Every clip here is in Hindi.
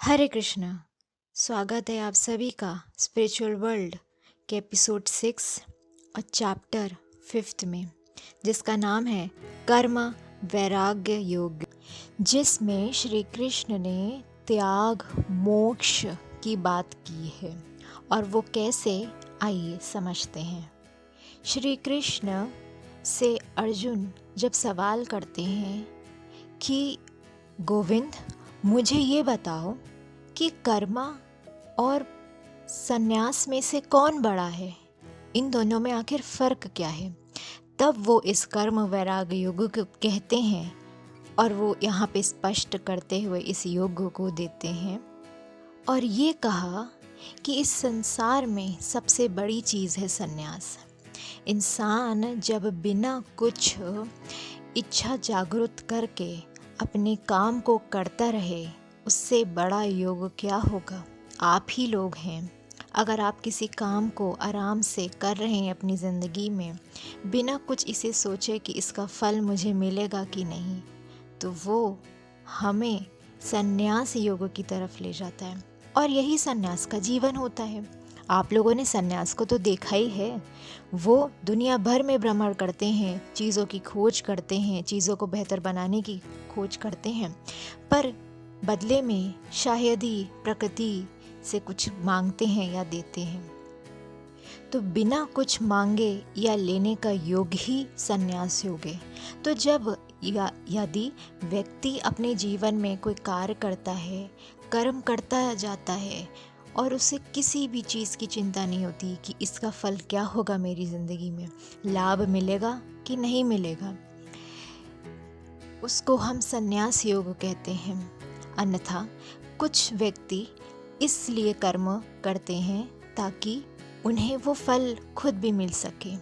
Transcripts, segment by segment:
हरे कृष्णा। स्वागत है आप सभी का स्पिरिचुअल वर्ल्ड के एपिसोड 6 और चैप्टर 5 में, जिसका नाम है कर्म वैराग्य योग, जिसमें श्री कृष्ण ने त्याग मोक्ष की बात की है। और वो कैसे, आइए समझते हैं। श्री कृष्ण से अर्जुन जब सवाल करते हैं कि गोविंद, मुझे ये बताओ कि कर्म और संन्यास में से कौन बड़ा है, इन दोनों में आखिर फ़र्क क्या है। तब वो इस कर्म वैराग्य योग को कहते हैं और वो यहाँ पे स्पष्ट करते हुए इस योग को देते हैं और ये कहा कि इस संसार में सबसे बड़ी चीज़ है संन्यास। इंसान जब बिना कुछ इच्छा जागृत करके अपने काम को करता रहे, उससे बड़ा योग क्या होगा। आप ही लोग हैं, अगर आप किसी काम को आराम से कर रहे हैं अपनी ज़िंदगी में, बिना कुछ इसे सोचे कि इसका फल मुझे मिलेगा कि नहीं, तो वो हमें संन्यास योग की तरफ ले जाता है। और यही संन्यास का जीवन होता है। आप लोगों ने संन्यास को तो देखा ही है। वो दुनिया भर में भ्रमण करते हैं, चीज़ों की खोज करते हैं, चीज़ों को बेहतर बनाने की खोज करते हैं, पर बदले में शायद ही प्रकृति से कुछ मांगते हैं या देते हैं। तो बिना कुछ मांगे या लेने का योग ही संन्यास योग है। तो जब यदि व्यक्ति अपने जीवन में कोई कार्य करता है, कर्म करता जाता है और उसे किसी भी चीज़ की चिंता नहीं होती कि इसका फल क्या होगा, मेरी ज़िंदगी में लाभ मिलेगा कि नहीं मिलेगा, उसको हम संन्यास योग कहते हैं। अन्यथा कुछ व्यक्ति इसलिए कर्म करते हैं ताकि उन्हें वो फल खुद भी मिल सके,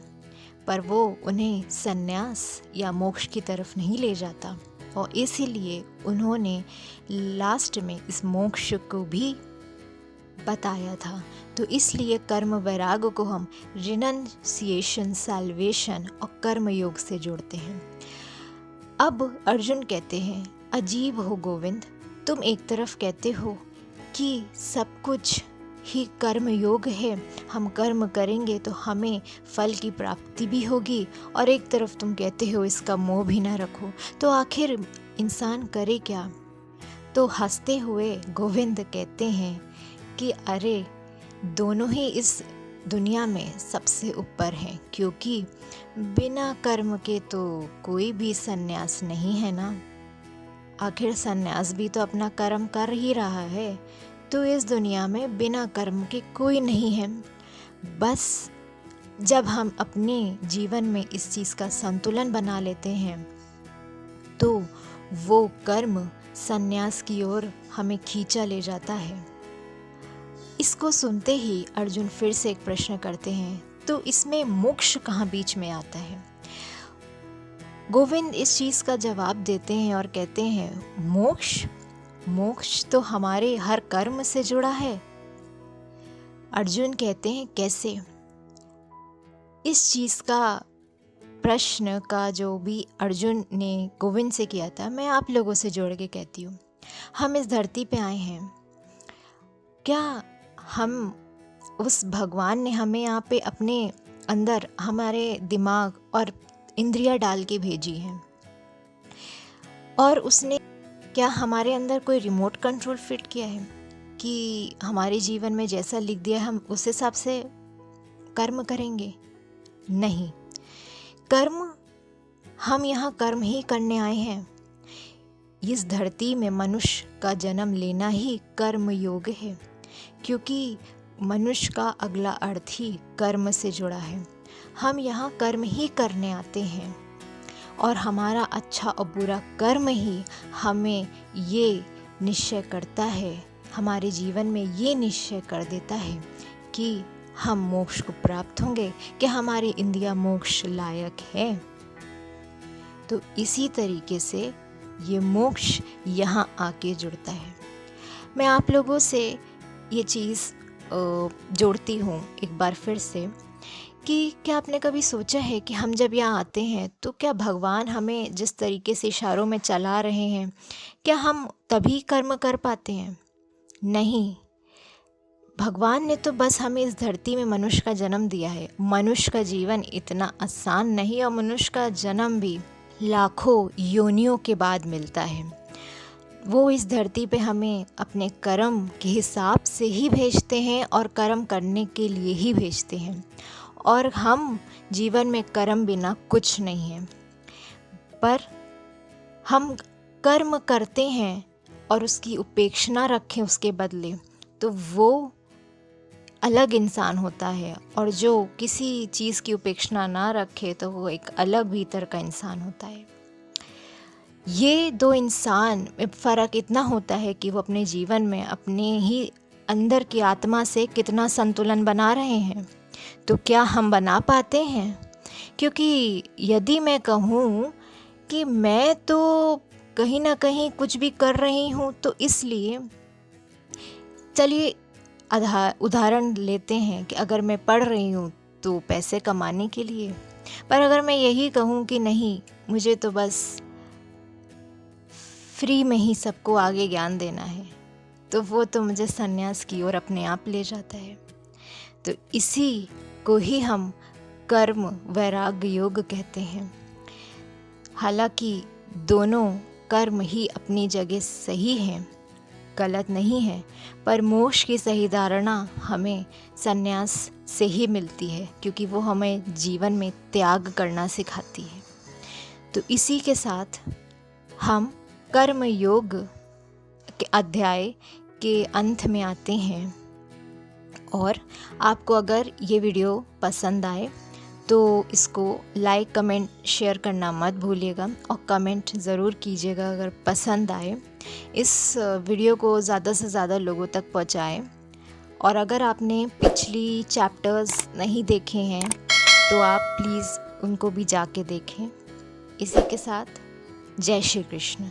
पर वो उन्हें संन्यास या मोक्ष की तरफ नहीं ले जाता, और इसीलिए उन्होंने लास्ट में इस मोक्ष को भी बताया था। तो इसलिए कर्म वैराग को हम रिनंसिएशन, सैल्वेशन और कर्म योग से जोड़ते हैं। अब अर्जुन कहते हैं, अजीब हो गोविंद, तुम एक तरफ कहते हो कि सब कुछ ही कर्म योग है, हम कर्म करेंगे तो हमें फल की प्राप्ति भी होगी, और एक तरफ तुम कहते हो इसका मोह भी ना रखो, तो आखिर इंसान करे क्या। तो हंसते हुए गोविंद कहते हैं कि अरे, दोनों ही इस दुनिया में सबसे ऊपर हैं, क्योंकि बिना कर्म के तो कोई भी संन्यास नहीं है ना। आखिर संन्यास भी तो अपना कर्म कर ही रहा है। तो इस दुनिया में बिना कर्म के कोई नहीं है। बस जब हम अपने जीवन में इस चीज़ का संतुलन बना लेते हैं, तो वो कर्म संन्यास की ओर हमें खींचा ले जाता है। इसको सुनते ही अर्जुन फिर से एक प्रश्न करते हैं, तो इसमें मोक्ष कहाँ बीच में आता है। गोविंद इस चीज़ का जवाब देते हैं और कहते हैं, मोक्ष मोक्ष तो हमारे हर कर्म से जुड़ा है। अर्जुन कहते हैं, कैसे। इस चीज़ का प्रश्न का जो भी अर्जुन ने गोविंद से किया था, मैं आप लोगों से जोड़ के कहती हूँ। हम इस धरती पे आए हैं, क्या हम उस भगवान ने हमें यहाँ पे अपने अंदर हमारे दिमाग और इंद्रियां डाल के भेजी हैं, और उसने क्या हमारे अंदर कोई रिमोट कंट्रोल फिट किया है कि हमारे जीवन में जैसा लिख दिया है हम उस हिसाब से कर्म करेंगे। नहीं, कर्म हम यहाँ कर्म ही करने आए हैं। इस धरती में मनुष्य का जन्म लेना ही कर्म योग है, क्योंकि मनुष्य का अगला अर्थ ही कर्म से जुड़ा है। हम यहाँ कर्म ही करने आते हैं, और हमारा अच्छा और बुरा कर्म ही हमें ये निश्चय करता है, हमारे जीवन में ये निश्चय कर देता है कि हम मोक्ष को प्राप्त होंगे, कि हमारी इंद्रियां मोक्ष लायक है। तो इसी तरीके से ये मोक्ष यहाँ आके जुड़ता है। मैं आप लोगों से ये चीज़ जोड़ती हूँ एक बार फिर से, कि क्या आपने कभी सोचा है कि हम जब यहाँ आते हैं तो क्या भगवान हमें जिस तरीके से इशारों में चला रहे हैं, क्या हम तभी कर्म कर पाते हैं। नहीं, भगवान ने तो बस हमें इस धरती में मनुष्य का जन्म दिया है। मनुष्य का जीवन इतना आसान नहीं, और मनुष्य का जन्म भी लाखों योनियों के बाद मिलता है। वो इस धरती पे हमें अपने कर्म के हिसाब से ही भेजते हैं और कर्म करने के लिए ही भेजते हैं, और हम जीवन में कर्म बिना कुछ नहीं है। पर हम कर्म करते हैं और उसकी उपेक्षा ना रखें उसके बदले, तो वो अलग इंसान होता है, और जो किसी चीज़ की उपेक्षा ना रखे तो वो एक अलग भीतर का इंसान होता है। ये दो इंसान में फ़र्क इतना होता है कि वो अपने जीवन में अपने ही अंदर की आत्मा से कितना संतुलन बना रहे हैं। तो क्या हम बना पाते हैं? क्योंकि यदि मैं कहूँ कि मैं तो कहीं ना कहीं कुछ भी कर रही हूँ, तो इसलिए चलिए उदाहरण लेते हैं कि अगर मैं पढ़ रही हूँ तो पैसे कमाने के लिए, पर अगर मैं यही कहूँ कि नहीं, मुझे तो बस फ्री में ही सबको आगे ज्ञान देना है, तो वो तो मुझे संन्यास की ओर अपने आप ले जाता है। तो इसी को ही हम कर्म वैराग्य योग कहते हैं। हालांकि दोनों कर्म ही अपनी जगह सही हैं, गलत नहीं है, पर मोक्ष की सही धारणा हमें संन्यास से ही मिलती है, क्योंकि वो हमें जीवन में त्याग करना सिखाती है। तो इसी के साथ हम कर्म योग के अध्याय के अंत में आते हैं, और आपको अगर ये वीडियो पसंद आए तो इसको लाइक कमेंट शेयर करना मत भूलिएगा, और कमेंट ज़रूर कीजिएगा अगर पसंद आए। इस वीडियो को ज़्यादा से ज़्यादा लोगों तक पहुंचाएं, और अगर आपने पिछली चैप्टर्स नहीं देखे हैं तो आप प्लीज़ उनको भी जाके देखें। इसी के साथ जय श्री कृष्ण।